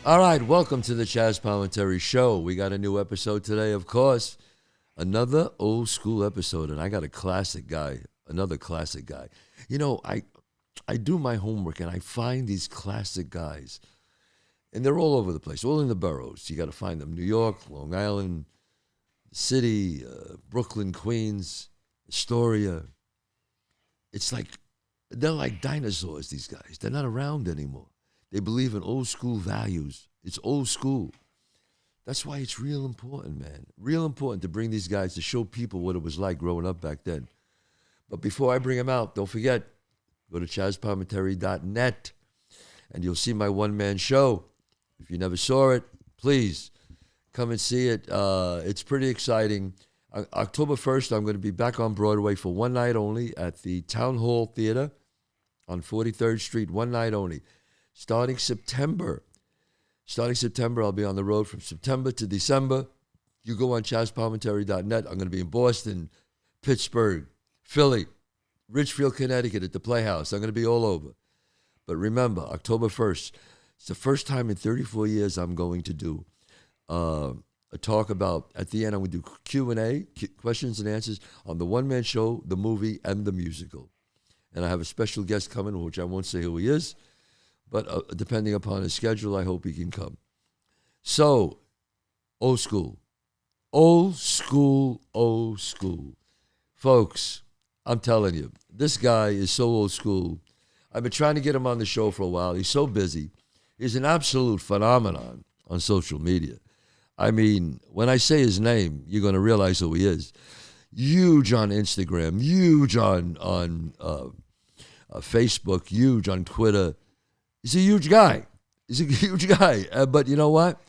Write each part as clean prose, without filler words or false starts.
All right, welcome to the Chazz Palminteri Show. We got a new episode today, of course. Another old school episode, and I got a classic guy, another classic guy. You know, I do my homework, and I find these classic guys, and they're all over the place, all in the boroughs. You got to find them. New York, Long Island, City, Brooklyn, Queens, Astoria. It's like, they're like dinosaurs, these guys. They're not around anymore. They believe in old school values. It's old school. That's why it's real important, man. Real important to bring these guys to show people what it was like growing up back then. But before I bring them out, don't forget, go to chazzpalminteri.net and you'll see my one-man show. If you never saw it, please come and see it. It's pretty exciting. October 1st, I'm going to be back on Broadway for one night only at the Town Hall Theater on 43rd Street, one night only. Starting September, I'll be on the road from September to December. You go on chazzpalminteri.net. I'm going to be in Boston, Pittsburgh, Philly, Ridgefield, Connecticut at the Playhouse. I'm going to be all over. But remember, October 1st, it's the first time in 34 years I'm going to do a talk about, at the end, I'm going to do Q&A, questions and answers on the one-man show, the movie, and the musical. And I have a special guest coming, which I won't say who he is. But depending upon his schedule, I hope he can come. So, old school. Old school, old school. Folks, I'm telling you, this guy is so old school. I've been trying to get him on the show for a while. He's so busy. He's an absolute phenomenon on social media. I mean, when I say his name, you're going to realize who he is. Huge on Instagram, huge on Facebook, huge on Twitter. He's a huge guy. But you know what?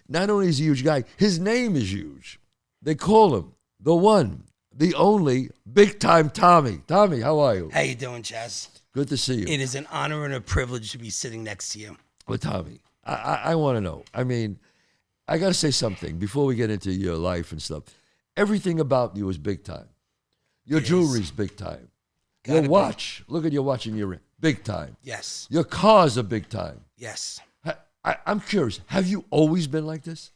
Not only is he a huge guy, his name is huge. They call him the one, the only, big-time Tommie. Tommie, how are you? How you doing, Chazz? Good to see you. It is an honor and a privilege to be sitting next to you. Well, Tommie, I want to know. I mean, I got to say something before we get into your life and stuff. Everything about you is big time. Your jewelry's big time. Your watch, look at your watch and your ring. Big time. Yes. Your cars are big time. Yes. I'm curious. Have you always been like this?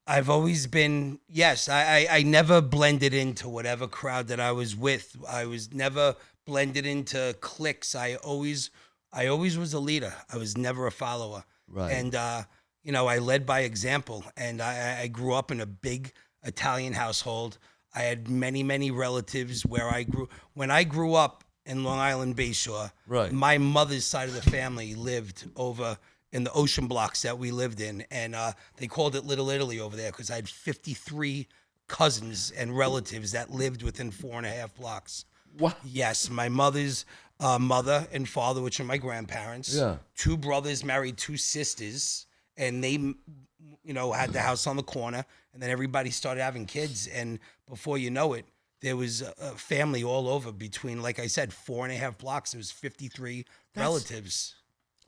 I've always been, yes. I never blended into whatever crowd that I was with. I was never blended into cliques. I always was a leader. I was never a follower. Right. And, I led by example. And I grew up in a big Italian household. I had many, many relatives where I grew. When I grew up, in Long Island Bayshore. Right. My mother's side of the family lived over in the ocean blocks that we lived in, and they called it Little Italy over there because I had 53 cousins and relatives that lived within 4.5 blocks. What? Yes, my mother's mother and father, which are my grandparents. Yeah. 2 brothers married 2 sisters, and they, had the house on the corner, and then everybody started having kids, and before you know it, there was a family all over between, like I said, 4.5 blocks. There was 53 relatives.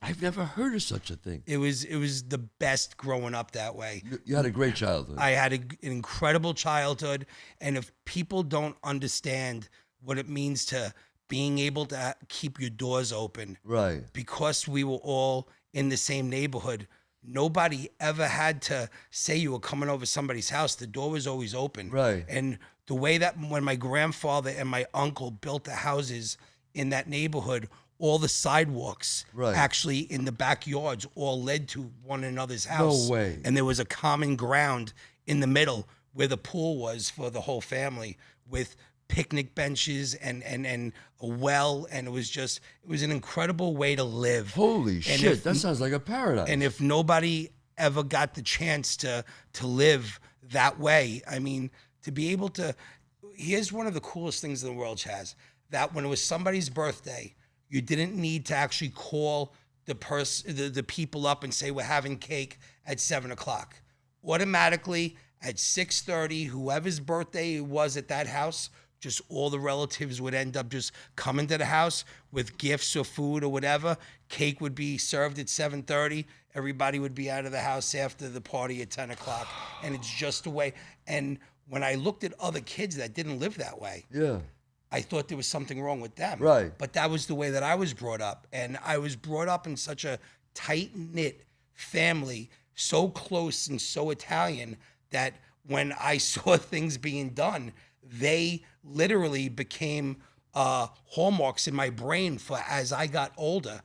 I've never heard of such a thing. It was the best growing up that way. You had a great childhood. I had an incredible childhood, and if people don't understand what it means to being able to keep your doors open, right? Because we were all in the same neighborhood, nobody ever had to say you were coming over somebody's house. The door was always open. Right. And the way that when my grandfather and my uncle built the houses in that neighborhood, all the sidewalks actually in the backyards all led to one another's house. No way. And there was a common ground in the middle where the pool was for the whole family with picnic benches and a well. And it was an incredible way to live. Holy shit, that sounds like a paradise. And if nobody ever got the chance to live that way, I mean, to be able to, here's one of the coolest things in the world, Chazz, that when it was somebody's birthday, you didn't need to actually call the people up and say, we're having cake at 7:00. Automatically at 6:30, whoever's birthday it was at that house, just all the relatives would end up just coming to the house with gifts or food or whatever. Cake would be served at 7:30. Everybody would be out of the house after the party at 10:00. And it's just a way. And when I looked at other kids that didn't live that way, I thought there was something wrong with them. Right. But that was the way that I was brought up. And I was brought up in such a tight-knit family so close and so Italian that when I saw things being done, they literally became hallmarks in my brain for as I got older.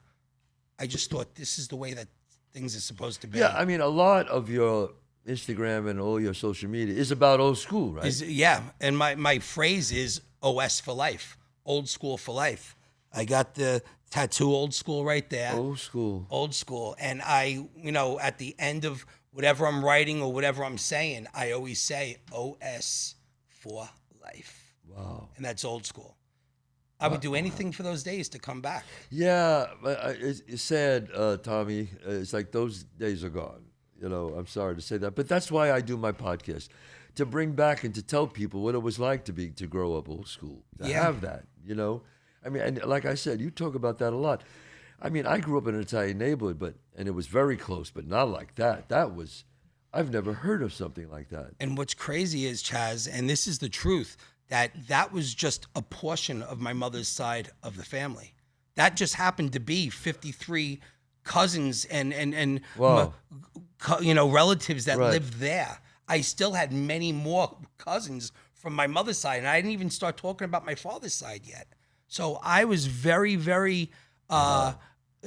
I just thought this is the way that things are supposed to be. Yeah, I mean, a lot of your Instagram and all your social media is about old school, right? Yeah, and my phrase is OS for life, old school for life. I got the tattoo old school right there. Old school. Old school. And I, at the end of whatever I'm writing or whatever I'm saying, I always say OS for life. Wow. And that's old school. I would do anything for those days to come back. Yeah, but it's sad, Tommie. It's like those days are gone. I'm sorry to say that, but that's why I do my podcast, to bring back and to tell people what it was like to grow up old school, to have that. I mean, and like I said, you talk about that a lot. I mean, I grew up in an Italian neighborhood, and it was very close, but not like that. I've never heard of something like that. And what's crazy is, Chazz, and this is the truth, that was just a portion of my mother's side of the family. That just happened to be 53 cousins and Wow. relatives that Right. lived there. I still had many more cousins from my mother's side, and I didn't even start talking about my father's side yet. So I was very, very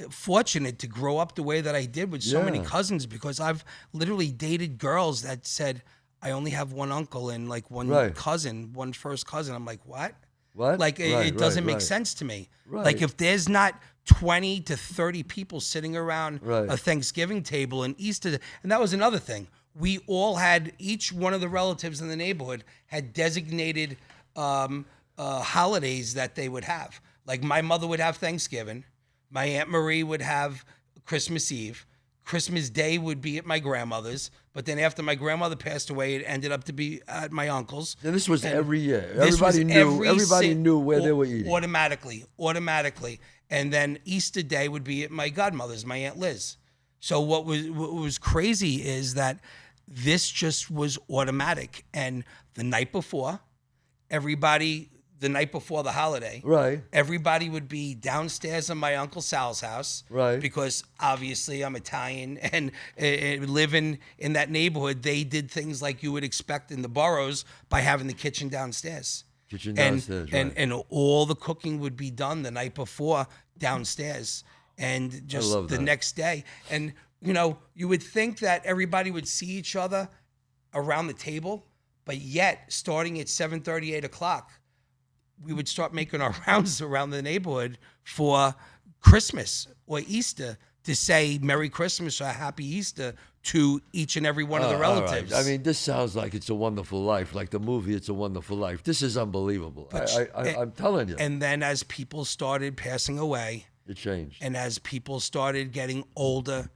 fortunate to grow up the way that I did with so many Yeah. cousins, because I've literally dated girls that said, I only have one uncle and like one Right. cousin, one first cousin. I'm like, what? What? Like, Right, it doesn't right, make right. sense to me. Right. Like, if there's not 20 to 30 people sitting around Right. a Thanksgiving table and Easter, and that was another thing. We all had, each one of the relatives in the neighborhood had designated holidays that they would have. Like, my mother would have Thanksgiving. My Aunt Marie would have Christmas Eve. Christmas Day would be at my grandmother's. But then after my grandmother passed away, it ended up to be at my uncle's. And this was every year. This was Everybody knew where they were eating. Automatically. And then Easter Day would be at my godmother's, my Aunt Liz. So what was crazy is that this just was automatic. And the night before the holiday, Right. everybody would be downstairs in my Uncle Sal's house. Right. Because obviously I'm Italian, and living in that neighborhood, they did things like you would expect in the boroughs by having the kitchen downstairs. Kitchen downstairs, right. And all the cooking would be done the night before downstairs. And just love the that. next day. And, you would think that everybody would see each other around the table, but yet starting at 7:30, 8 o'clock, we would start making our rounds around the neighborhood for Christmas or Easter to say Merry Christmas or Happy Easter to each and every one of the All right. relatives. I mean, this sounds like It's a Wonderful Life, like the movie It's a Wonderful Life. This is unbelievable. I'm telling you. And then as people started passing away, It changed. and as people started getting older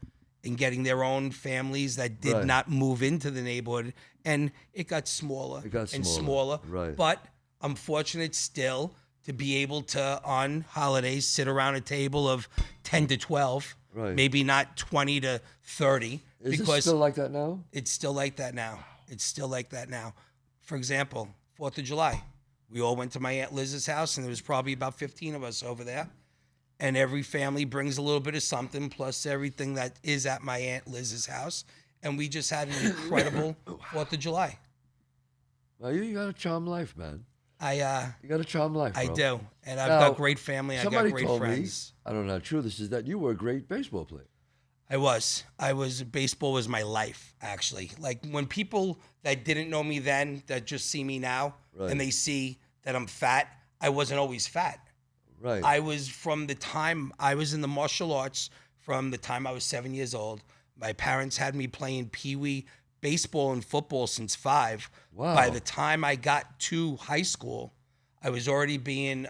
and getting their own families that did Right. not move into the neighborhood, and it got smaller and smaller. Right. But I'm fortunate still to be able to, on holidays, sit around a table of 10 to 12, Right. maybe not 20 to 30. Is because it still like that now? it's still like that now. It's still like that now. For example, 4th of July, we all went to my Aunt Liz's house, and there was probably about 15 of us over there. And every family brings a little bit of something, plus everything that is at my Aunt Liz's house. And we just had an incredible 4th of July. Well, you got a charmed life, man. I You got a charmed life, bro. do. And I've Now, got great family. I got Somebody great told friends. me, I don't know how true this is, that you were a great baseball player. Baseball was my life, actually. Like, when people that didn't know me then, that just see me now, Right. and they see that I'm fat, I wasn't always fat. Right. I was, from the time I was in the martial arts, from the time I was 7 years old. My parents had me playing peewee baseball and football since 5. Wow. By the time I got to high school, I was already being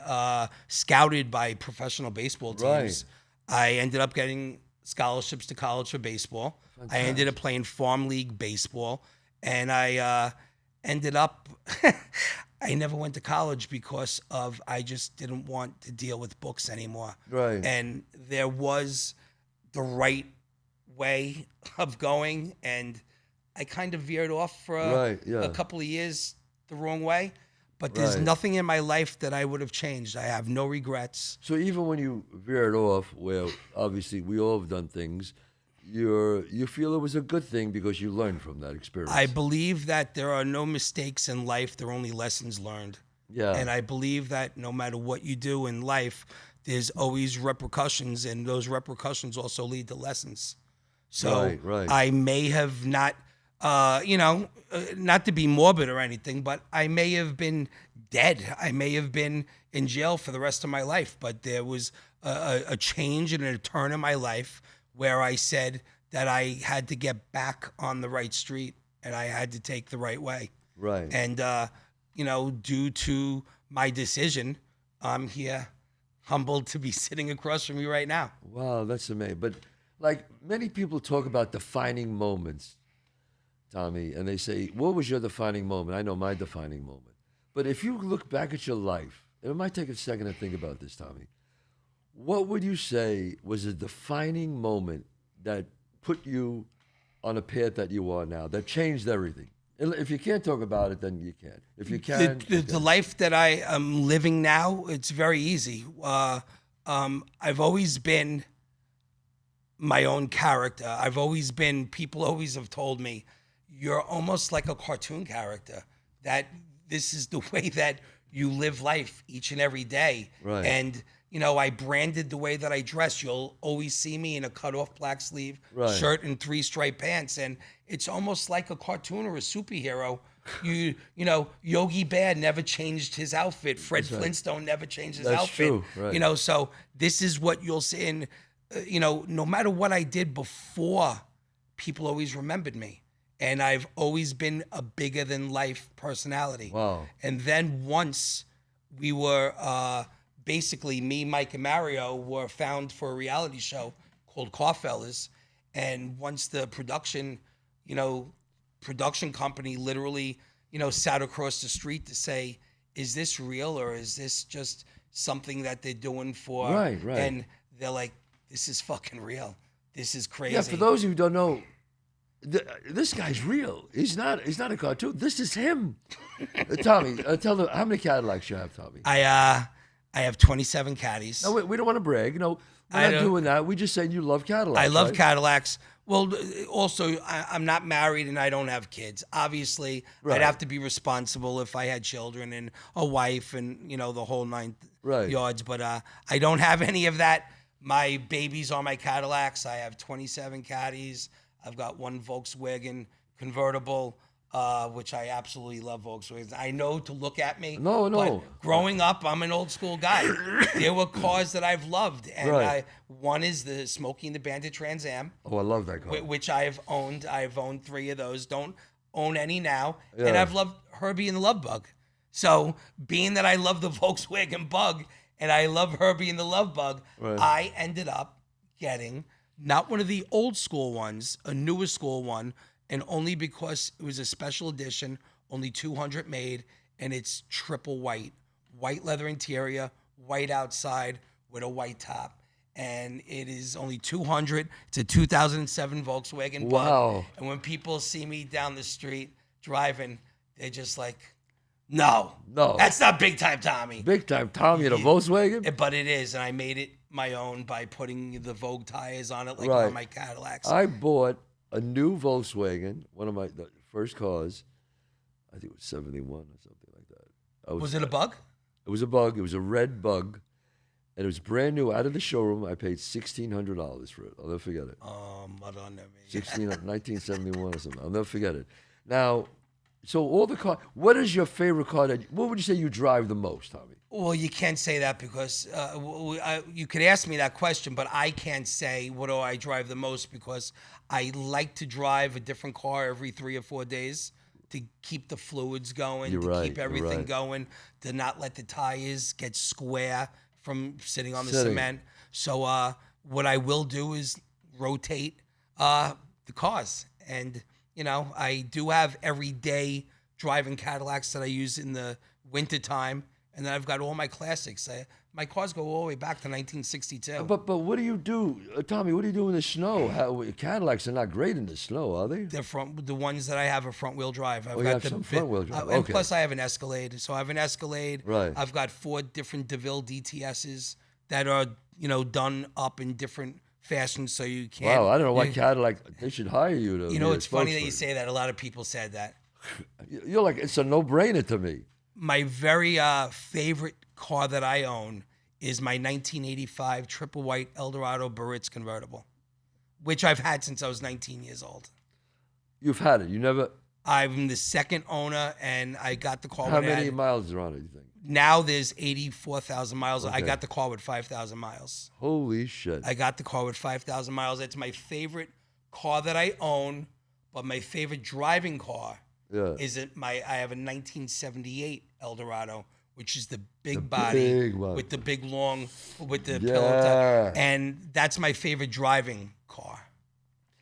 scouted by professional baseball teams. Right. I ended up getting scholarships to college for baseball. I ended up playing farm league baseball, and I ended up I never went to college because of I just didn't want to deal with books anymore. Right. And there was the right way of going, and I kind of veered off for Right, yeah. a couple of years the wrong way. But there's Right. nothing in my life that I would have changed. I have no regrets. So even when you veered off, where obviously we all have done things, you feel it was a good thing because you learned from that experience. I believe that there are no mistakes in life. There are only lessons learned. Yeah. And I believe that no matter what you do in life, there's always repercussions, and those repercussions also lead to lessons. So Right. I may have not, not to be morbid or anything, but I may have been dead. I may have been in jail for the rest of my life. But there was a change and a turn in my life where I said that I had to get back on the right street and I had to take the right way. Right. And, due to my decision, I'm here humbled to be sitting across from you right now. Wow, that's amazing. But like many people talk about defining moments, Tommie, and they say, what was your defining moment? I know my defining moment. But if you look back at your life, and it might take a second to think about this, Tommie, what would you say was a defining moment that put you on a path that you are now, that changed everything? If you can't talk about it, then you can't. If you can, the life that I am living now, it's very easy. I've always been my own character. I've always been, people always have told me, you're almost like a cartoon character, that this is the way that you live life each and every day. Right. And, I branded the way that I dress. You'll always see me in a cut-off black sleeve shirt and 3-stripe pants. And it's almost like a cartoon or a superhero. Yogi Bear never changed his outfit. Fred Flintstone never changed his outfit. True. Right. So this is what you'll see. And, no matter what I did before, people always remembered me. And I've always been a bigger than life personality. Wow. And then once we were, basically me, Mike, and Mario were found for a reality show called Carfellas. And once the production company literally, sat across the street to say, is this real or is this just something that they're doing for? Right. And they're like, this is fucking real. This is crazy. Yeah, for those who don't know, this guy's real. He's not a cartoon. This is him. Tommie, tell them, how many Cadillacs you have, Tommie? I have 27 Caddies. No, we don't want to brag. We're not doing that. We just saying you love Cadillacs. I love right? Cadillacs. Well, also, I'm not married and I don't have kids. Obviously, I'd have to be responsible if I had children and a wife and, the whole 9 yards. But I don't have any of that. My babies are my Cadillacs. I have 27 Caddies. I've got one Volkswagen convertible, which I absolutely love Volkswagens. I know to look at me. No. But growing up, I'm an old school guy. There were cars that I've loved. And one is the Smokey and the Bandit Trans Am. Oh, I love that car. Which I've owned. I've owned 3 of those. Don't own any now. Yeah. And I've loved Herbie and the Love Bug. So being that I love the Volkswagen Bug and I love Herbie and the Love Bug, I ended up getting not one of the old school ones, a newer school one, and only because it was a special edition, only 200 made, and it's triple white leather interior, white outside with a white top. And it is only 200. It's a 2007 Volkswagen Bug. Wow. And when people see me down the street driving, they're just like, no, that's not Big Time Tommie. Big Time Tommie in a Volkswagen? But it is, and I made it my own by putting the Vogue tires on it like on my Cadillacs. I bought a new Volkswagen, one of the first cars. I think it was 71 or something like that. Was it a Bug? It was a Bug. It was a red Bug. And it was brand new out of the showroom. I paid $1,600 for it. I'll never forget it. 1971 or something. I'll never forget it. Now, so all the car. What is your favorite car? What would you say you drive the most, Tommie? Well, you can't say that because you could ask me that question, but I can't say what do I drive the most because I like to drive a different car every 3 or 4 days to keep the fluids going, keep everything going, to not let the tires get square from sitting on the cement. So what I will do is rotate the cars. And, I do have everyday driving Cadillacs that I use in the wintertime. And then I've got all my classics. My cars go all the way back to 1962. But what do you do, Tommie? What do you do in the snow? Cadillacs are not great in the snow, are they? The ones that I have are front wheel drive. You have some front wheel drive. And plus I have an Escalade. So I have an Escalade. Right. I've got 4 different DeVille DTSs that are done up in different fastened so you can't. Wow, I don't know why Cadillac, they should hire you to You be know, a it's funny that you spokesman. say that. A lot of people said that. You're like, it's a no-brainer to me. My very favorite car that I own is my 1985 triple white Eldorado Baritz convertible, which I've had since I was 19 years old. You've had it. You never. I'm the second owner, and I got the car. How when I many had, miles are on it, you think? now there's 84,000 miles. I Okay. got the car with 5,000 miles. Holy shit. I got the car with 5,000 miles. It's my favorite car that I own, but my favorite driving car Yeah. is I have a 1978 Eldorado, which is the big The body big one. with the big long, with the Yeah. pillow top. And that's my favorite driving car.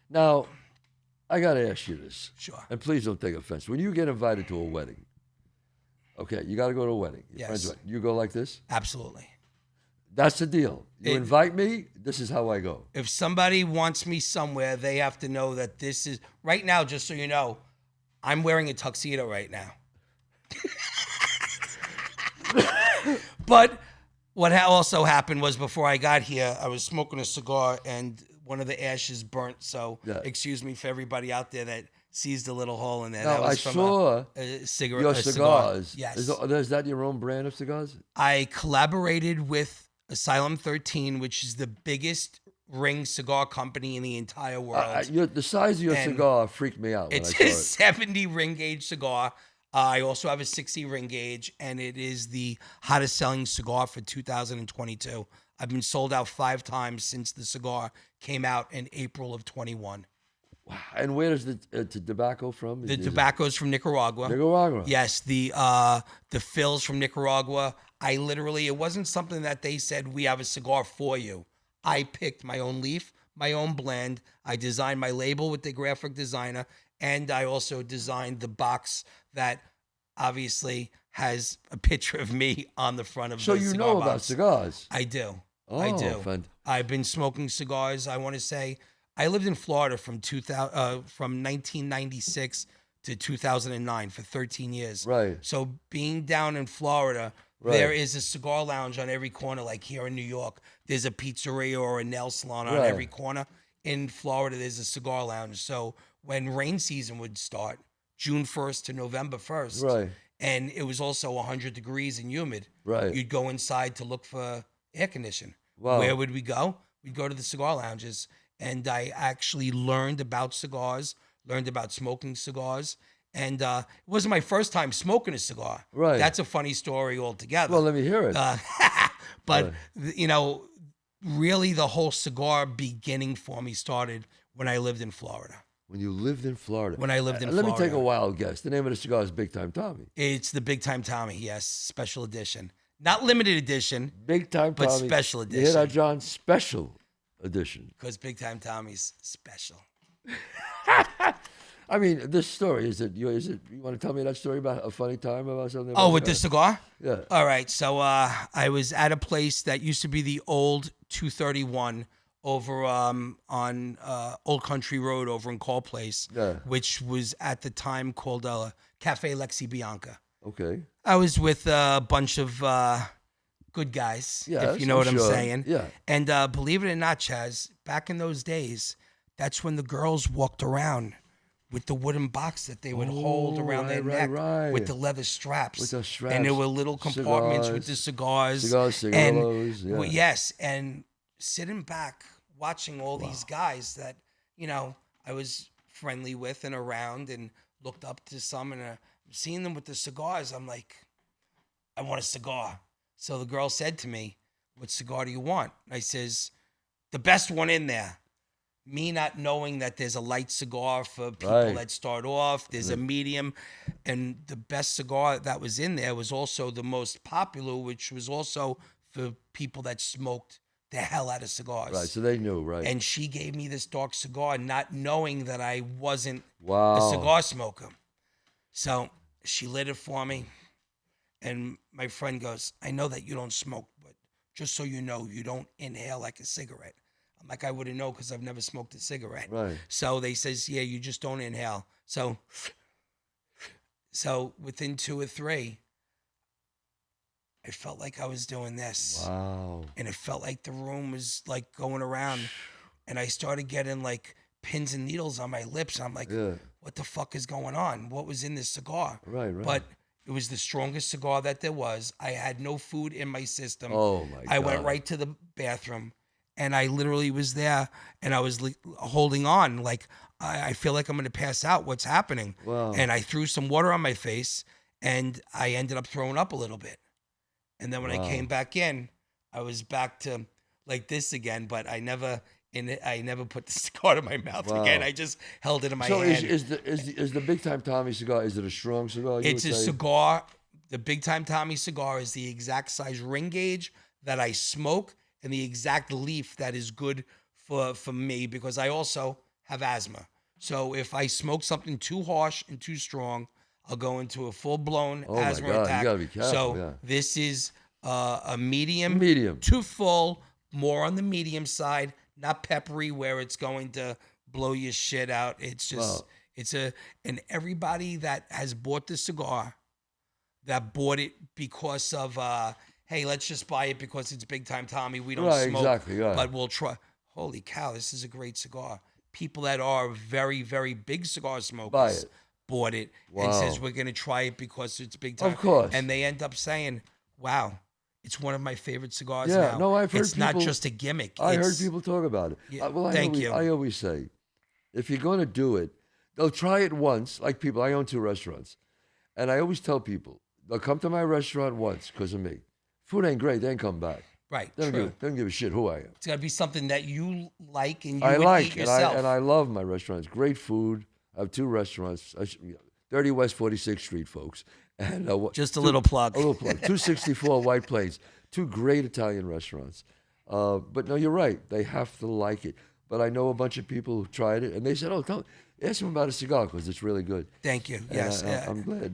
Now, I got to ask you this. Sure. And please don't take offense. When you get invited to a wedding, okay, you got to go to a wedding. Your friend's Yes. wedding. You go like this? Absolutely. That's the deal. You invite me, this is how I go. If somebody wants me somewhere, they have to know that this is, right now, just so you know, I'm wearing a tuxedo right now. But what also happened was before I got here, I was smoking a cigar and one of the ashes burnt. So Yeah. excuse me for everybody out there that sees the little hole in there. Now, that was I from saw a cigarette. your a cigar. cigars. Yes. Is that your own brand of cigars? I collaborated with Asylum 13, which is the biggest ring cigar company in the entire world. The size of your And cigar freaked me out when I It's saw a it. 70 ring gauge cigar. I also have a 60 ring gauge, and it is the hottest selling cigar for 2022. I've been sold out 5 times since the cigar came out in April of 21. Wow. And where is the tobacco from? The Is it tobacco's from Nicaragua. Nicaragua. Yes, the fills from Nicaragua. It wasn't something that they said, we have a cigar for you. I picked my own leaf, my own blend. I designed my label with the graphic designer, and I also designed the box that obviously has a picture of me on the front of So the you cigar know box. about cigars. I do. Oh, I do. I've been smoking cigars. I want to say I lived in Florida from 1996 to 2009 for 13 years. Right. So being down in Florida, Right. there is a cigar lounge on every corner. Like here in New York, there's a pizzeria or a nail salon on Right. every corner. In Florida, there's a cigar lounge. So when rain season would start, June 1st to November 1st, Right. and it was also 100 degrees and humid, Right. you'd go inside to look for air conditioning. Wow. Where would we go? We'd go to the cigar lounges. And I actually learned about cigars, learned about smoking cigars. And it wasn't my first time smoking a cigar. Right. That's a funny story altogether. Well, let me hear it. But, really the whole cigar beginning for me started when I lived in Florida. When you lived in Florida. When I lived in Let Florida. me take a wild guess. The name of the cigar is Big Time Tommie. It's the Big Time Tommie, yes, special edition. Not limited edition, Big Time but Tommie. special You hear that, edition. John? Special edition. Because Big Time Tommie's special. I mean, this story, is it you want to tell me that story about a funny time about something? Oh, about with the cigar? Yeah. All right. So I was at a place that used to be the old 231 over on Old Country Road over in Call Place, Yeah. which was at the time called Cafe Lexi Bianca. Okay. I was with a bunch of good guys, Yes, if you know what I'm sure. saying. Yeah. And believe it or not, Chazz, back in those days, that's when the girls walked around with the wooden box that they would hold around their neck right. with the leather straps. With the straps, And there were little compartments with the cigars. cigarillos, yeah. Well, yes, and sitting back watching all these guys that, I was friendly with and around and looked up to some, and seeing them with the cigars, I'm like, I want a cigar. So the girl said to me, what cigar do you want? I says, the best one in there. Me not knowing that there's a light cigar for people Right. that start off, there's a medium, and the best cigar that was in there was also the most popular, which was also for people that smoked the hell out of cigars. Right. So they knew, right? And she gave me this dark cigar, not knowing that I wasn't Wow. a cigar smoker. So she lit it for me, and my friend goes, I know that you don't smoke, but just so you know, you don't inhale like a cigarette. I'm like, I wouldn't know because I've never smoked a cigarette. Right. So they says, yeah, you just don't inhale. So within 2 or 3, I felt like I was doing this. Wow. And it felt like the room was like going around. and I started getting like pins and needles on my lips. And I'm like, Yeah. what the fuck is going on? What was in this cigar? Right. But it was the strongest cigar that there was. I had no food in my system. Oh my God. I went right to the bathroom, and I literally was there, and I was holding on, like I feel like I'm gonna pass out. What's happening? Wow. And I threw some water on my face, and I ended up throwing up a little bit. And then when I came back in, I was back to like this again, but I never put the cigar to my mouth again. I just held it in my hand. So is the Big Time Tommie cigar, is it a strong cigar? It's a cigar. The Big Time Tommie cigar is the exact size ring gauge that I smoke and the exact leaf that is good for me, because I also have asthma. So if I smoke something too harsh and too strong, I'll go into a full-blown asthma God, attack. you gotta be careful. So this is a medium Medium. to full, more on the medium side, not peppery where it's going to blow your shit out. It's just, and everybody that has bought the cigar, that bought it because of, hey, let's just buy it because it's Big Time Tommie. We don't smoke, exactly, but we'll try. Holy cow, this is a great cigar. People that are very, very big cigar smokers bought it and says, we're going to try it because it's Big Time. Of course. And they end up saying, wow, it's one of my favorite cigars Yeah, now. no, I've heard it's not people- just a gimmick. I heard people talk about it. Yeah, Well, thank you. I always say, if you're going to do it, they'll try it once. Like people, I own 2 restaurants. And I always tell people, they'll come to my restaurant once because of me. Food ain't great, they ain't come back. Right, They true. don't give a shit who I am. It's got to be something that you like and you I would like eat yourself. and I love my restaurants. Great food. I have 2 restaurants. 30 West 46th Street, folks. And Just a little plug. A little plug. 264 White Plains. 2 great Italian restaurants. But no, you're right. They have to like it. But I know a bunch of people who tried it, and they said, "Oh, ask them about a cigar because it's really good." Thank you. And Yes. I'm glad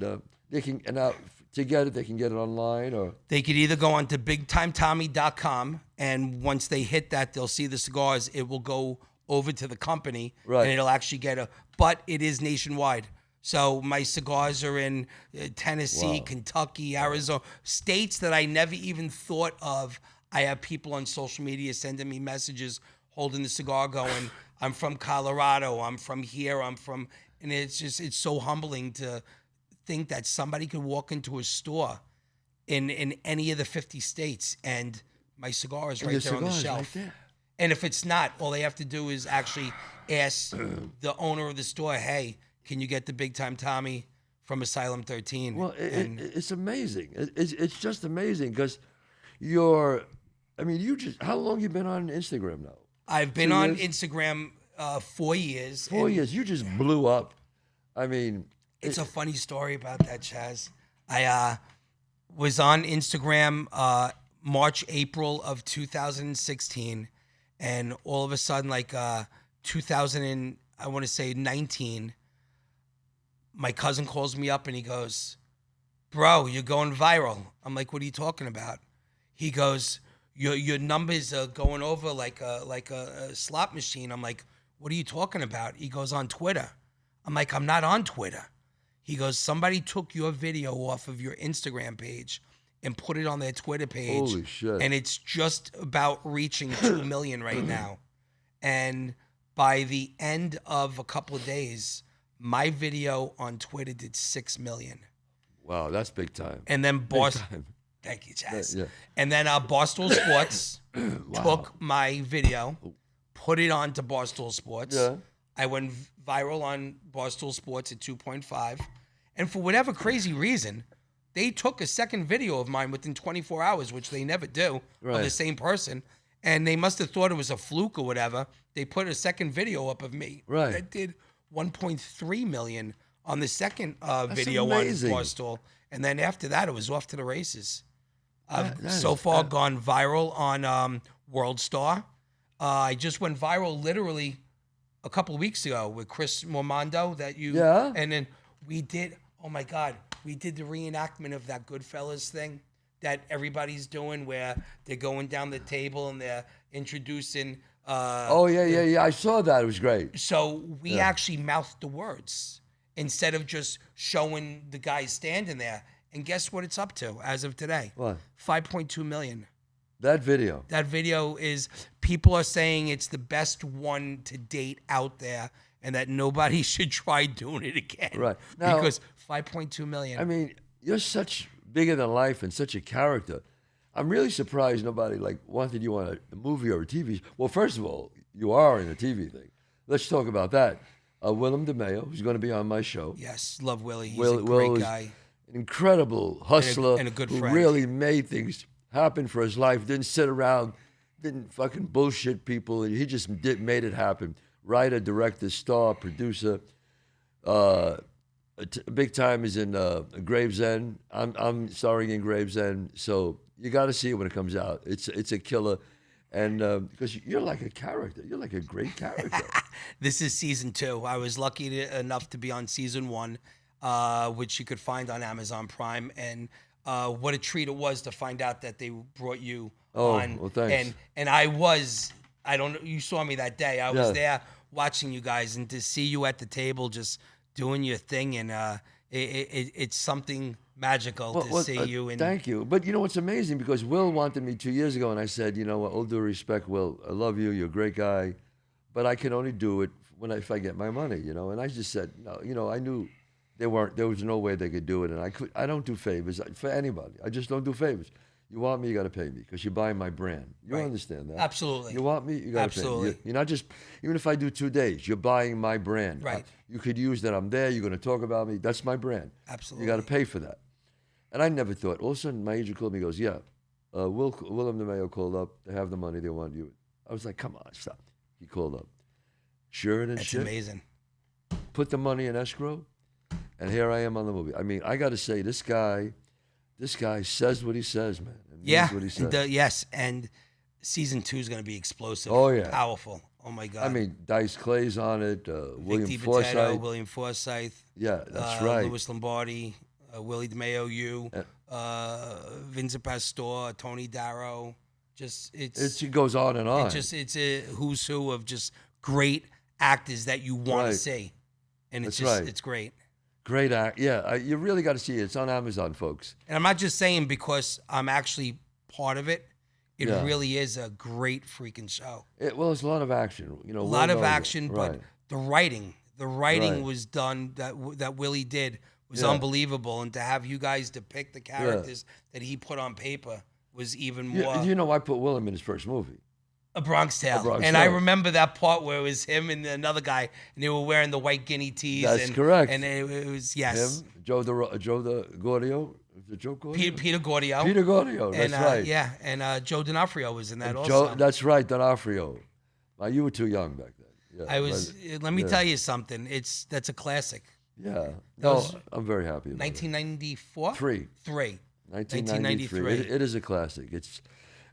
they can. And now to get it, they can get it online or. They could either go on to bigtimetommie.com, and once they hit that, they'll see the cigars. It will go over to the company, and it'll actually get but it is nationwide. So my cigars are in Tennessee, Kentucky, Arizona, states that I never even thought of. I have people on social media sending me messages holding the cigar going, I'm from Colorado, I'm from here, and it's so humbling to think that somebody could walk into a store in any of the 50 states and my cigar is right there on the shelf. Right, and if it's not, all they have to do is actually ask the owner of the store, hey, can you get the Big Time Tommie from Asylum 13? Well, it's amazing. It's just amazing because how long you been on Instagram now? I've been on Instagram 4 years. 4 years. You just blew up. I mean, it's a funny story about that, Chazz. I was on Instagram March, April of 2016, and all of a sudden, like 19, my cousin calls me up and he goes, "Bro, you're going viral." I'm like, "What are you talking about?" He goes, Your numbers are going over like a slot machine. I'm like, "What are you talking about?" He goes, "On Twitter." I'm like, "I'm not on Twitter." He goes, "Somebody took your video off of your Instagram page and put it on their Twitter page. Holy shit. And it's just about reaching 2 million right now." And by the end of a couple of days, my video on Twitter did 6 million. Wow, that's big time. And then Big time. Thank you, Chazz. Yeah. And then Barstool Sports took my video, put it onto Barstool Sports. Yeah. I went viral on Barstool Sports at 2.5. And for whatever crazy reason, they took a second video of mine within 24 hours, which they never do, of the same person. And they must have thought it was a fluke or whatever. They put a second video up of me. Right. That did 1.3 million on the second video amazing. on Barstool. And then after that, it was off to the races. I've That so is- far gone viral on World Star. I just went viral literally a couple of weeks ago with Chris Mormando and then we did, oh my God, we did the reenactment of that Goodfellas thing that everybody's doing where they're going down the table and they're introducing. Yeah. I saw that. It was great. So we actually mouthed the words instead of just showing the guy standing there. And guess what it's up to as of today? What? 5.2 million. That video. That video is, people are saying it's the best one to date out there, and that nobody should try doing it again. Right. Now, because 5.2 million. I mean, you're such bigger than life and such a character. I'm really surprised nobody like wanted you on a movie or a TV. Well, first of all, you are in a TV thing. Let's talk about that. Willem DeMeo, who's going to be on my show. Yes, love Willie. He's Will a great is guy. An incredible hustler and a good who friend. really made things happen for his life. Didn't sit around, didn't fucking bullshit people. He just made it happen. Writer, director, star, producer. Big time is in Gravesend. I'm starring in Gravesend, so you got to see it when it comes out. It's a killer, and because you're like a character, you're like a great character. This is season 2. I was lucky enough to be on season 1, which you could find on Amazon Prime, and what a treat it was to find out that they brought you on. Well, thanks. And I don't know, you saw me that day. I was there watching you guys, and to see you at the table just doing your thing, and it's something magical to see you. And thank you. But you know what's amazing, because Will wanted me 2 years ago, and I said, you know what, all due respect, Will, I love you, you're a great guy, but I can only do it if I get my money, you know. And I just said, no, you know, I knew there was no way they could do it, and I don't do favors for anybody. I just don't do favors. You want me, you got to pay me, because you're buying my brand. You understand that? Absolutely. You want me, you got to pay me. You're not just, even if I do 2 days, you're buying my brand. Right. You could use that I'm there, you're going to talk about me. That's my brand. Absolutely. You got to pay for that. And I never thought. All of a sudden, my agent called me, he goes, yeah, Willem DeMeo called up. They have the money, they want you. I was like, come on, stop. He called up. Sure than shit. It's amazing. Put the money in escrow, and here I am on the movie. I mean, I got to say, this guy says what he says, man. And means what he says. Yes, and season 2 is going to be explosive. Oh, yeah. Powerful. Oh, my God. I mean, Dice Clay's on it, William Vic Forsythe. DiPotato, William Forsythe. Yeah, that's right. Louis Lombardi, Willie DeMeo, Vincent Pastore, Tony Darrow. It goes on and on. It's a who's who of just great actors that you want to see, and it's it's great. Great act, yeah. You really got to see it. It's on Amazon, folks. And I'm not just saying because I'm actually part of it. It really is a great freaking show. Well, it's a lot of action, you know. A lot of action, right. but the writing was done that Willie did was unbelievable, and to have you guys depict the characters that he put on paper was even more. You know, I put Willem in his first movie. A Bronx Tale. I remember that part where it was him and another guy, and they were wearing the white guinea tees. That's correct. And it was, yes. Him, Joe the Gordio. Is it Joe Gordio? Peter Gordio. Peter Gordio, that's right. Yeah, and Joe D'Onofrio was in that also. That's right, D'Onofrio. You were too young back then. Yeah, I was, let me tell you something. That's a classic. Yeah. No, I'm very happy about 1994? it. 1993. It is a classic.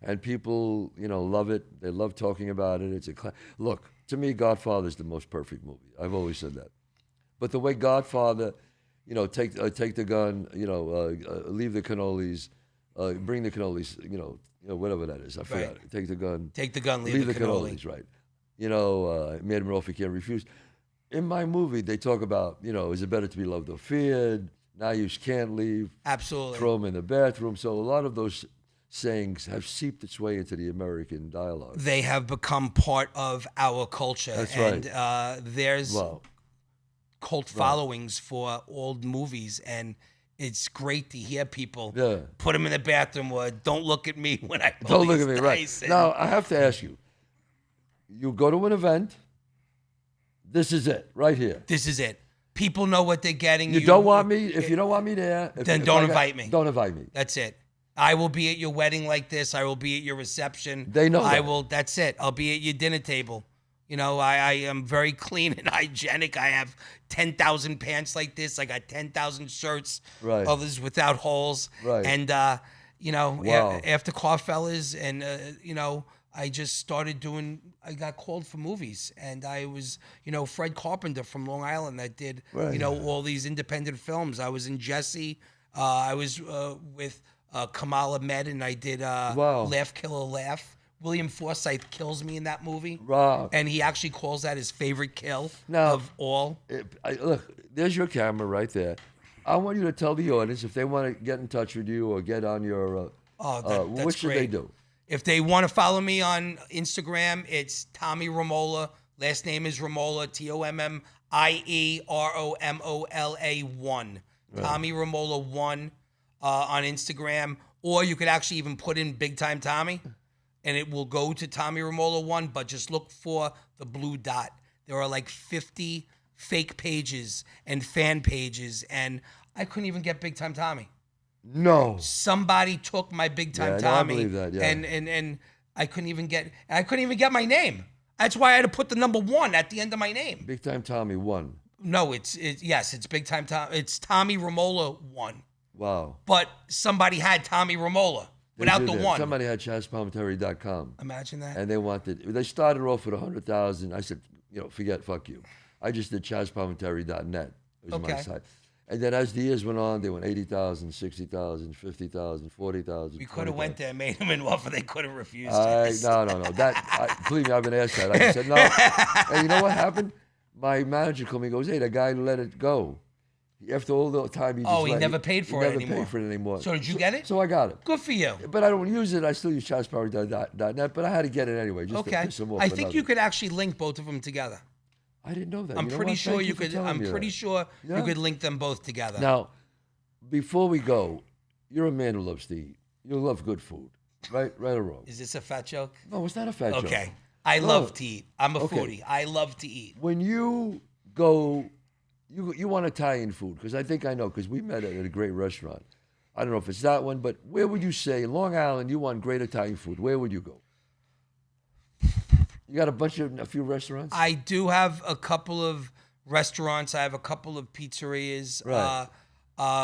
And people, you know, love it. They love talking about it. It's look, to me, Godfather is the most perfect movie. I've always said that. But the way Godfather, you know, take the gun, you know, leave the cannolis, bring the cannolis, you know, whatever that is. I forgot. Right. Take the gun. Take the gun, leave the cannoli. Right. You know, made him an offer he can't refuse. In my movie, they talk about, you know, is it better to be loved or feared? Now you can't leave. Absolutely. Throw him in the bathroom. So a lot of those sayings have seeped its way into the American dialogue. They have become part of our culture. That's right. right. There's cult followings for old movies, and it's great to hear people put them in the bathroom or don't look at me when I don't look at me, right. Now, I have to ask you, you go to an event, this is it, right here. This is it. People know what they're getting. You don't want me, if you don't want me there. Then don't invite me. Don't invite me. That's it. I will be at your wedding like this. I will be at your reception. They know that. That's it. I'll be at your dinner table. You know, I am very clean and hygienic. I have 10,000 pants like this. I got 10,000 shirts. Right. Others without holes. Right. And, you know, after Carfellas and, you know, I just started I got called for movies. And I was, you know, Fred Carpenter from Long Island that did, you know, all these independent films. I was in Jesse. I was with Kamal Ahmed, and I did Laugh, Kill or Laugh. William Forsythe kills me in that movie. Wow. And he actually calls that his favorite kill of all. Look, there's your camera right there. I want you to tell the audience if they want to get in touch with you or get on your, That's what should great. they do? If they want to follow me on Instagram, it's Tommie Romola. Last name is Romola, TommieRomola 1. Right. Tommie Romola 1 on Instagram. Or you could actually even put in Big Time Tommie, and it will go to Tommie Romola 1, but just look for the blue dot. There are like 50 fake pages and fan pages, and I couldn't even get Big Time Tommie. No. Somebody took my Big Time Yeah, no, I Tommie, believe that, yeah. and I couldn't even get my name. That's why I had to put the number 1 at the end of my name. Big Time Tommie 1. No, it's Big Time Tommie. It's Tommie Romola 1. Wow. But somebody had Tommie Romola without the 1. Somebody had ChazzPalminteri.com. Imagine that. And they started off with 100,000. I said, fuck you. I just did ChazzPalminteri.net. It was my site. And then as the years went on, they went 80,000, 60,000, 50,000, 40,000. We could have went there and made them an offer they could have refused. No. Believe me, I've been asked that. I said no. And you know what happened? My manager called me and goes, hey, that guy let it go. After all the time he just he never paid for it anymore. Never paid for it anymore. So did you get it? So I got it. Good for you. But I don't use it. I still use ChazzPalminteri.net, but I had to get it anyway. Just to piss him off. I think you could actually link both of them together. I didn't know that. I'm pretty sure you could. I'm pretty sure you could link them both together. Now, before we go, you're a man who loves to eat. You love good food, right? Right or wrong? Is this a fat joke? No, it's not a fat joke. Okay. I love to eat. I'm a foodie. I love to eat. When you go, you want Italian food, because I think I know, because we met at a great restaurant. I don't know if it's that one, but where would you say, in Long Island, you want great Italian food? Where would you go? You got a few restaurants? I do have a couple of restaurants. I have a couple of pizzerias. Right.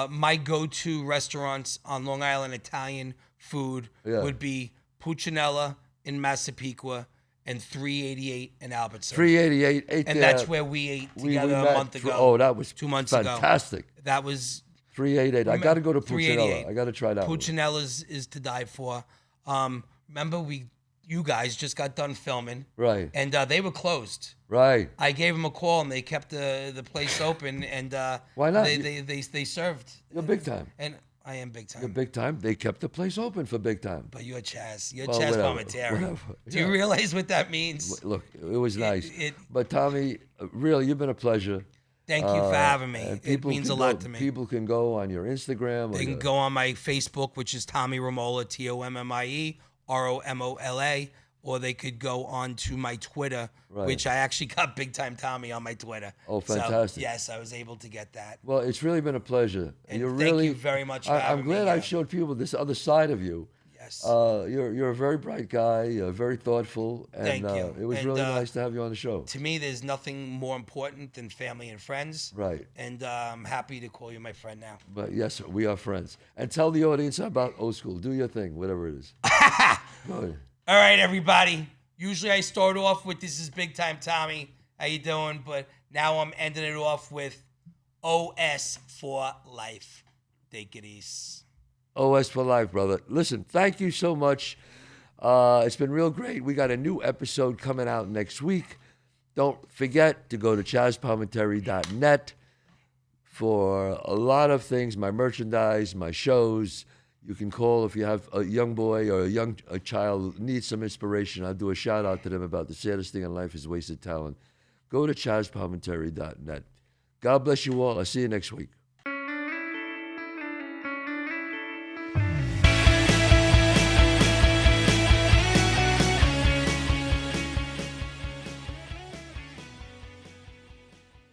My go-to restaurants on Long Island Italian food would be Puccinella in Massapequa and 388 in Albertson. 388, and that's where we ate together a month ago. Oh, that was 2 months fantastic. ago. That was 388. I got to go to Puccinella. I got to try that one. Puccinella's is to die for. Remember, you guys just got done filming. Right. And they were closed. Right. I gave them a call, and they kept the place open. And why not? They served. You're big time. And I am big time. You're big time. They kept the place open for big time. But you're Chazz. You're Chazz Palminteri. Whatever. Do you realize what that means? Look, it was nice. But Tommie, really, you've been a pleasure. Thank you for having me. It means a lot to me. People can go on your Instagram. They can go on my Facebook, which is Tommie Romola, TommieRomola, or they could go on to my Twitter, which I actually got Big Time Tommie on my Twitter. Oh, fantastic. So, yes, I was able to get that. Well, it's really been a pleasure. And thank you very much for having me. I'm glad I showed people this other side of you. Yes. You're a very bright guy, very thoughtful. And, thank you. It was really nice to have you on the show. To me, there's nothing more important than family and friends. Right. And I'm happy to call you my friend now. But yes, we are friends. And tell the audience about Old School. Do your thing, whatever it is. Go ahead. All right, everybody. Usually I start off with "This is Big Time Tommie. How you doing?" But now I'm ending it off with OS for life. Take it easy. OS for life, brother. Listen, thank you so much. It's been real great. We got a new episode coming out next week. Don't forget to go to ChazzPalminteri.net for a lot of things, my merchandise, my shows. You can call if you have a young boy or a child who needs some inspiration. I'll do a shout out to them about the saddest thing in life is wasted talent. Go to ChazzPalminteri.net. God bless you all. I'll see you next week.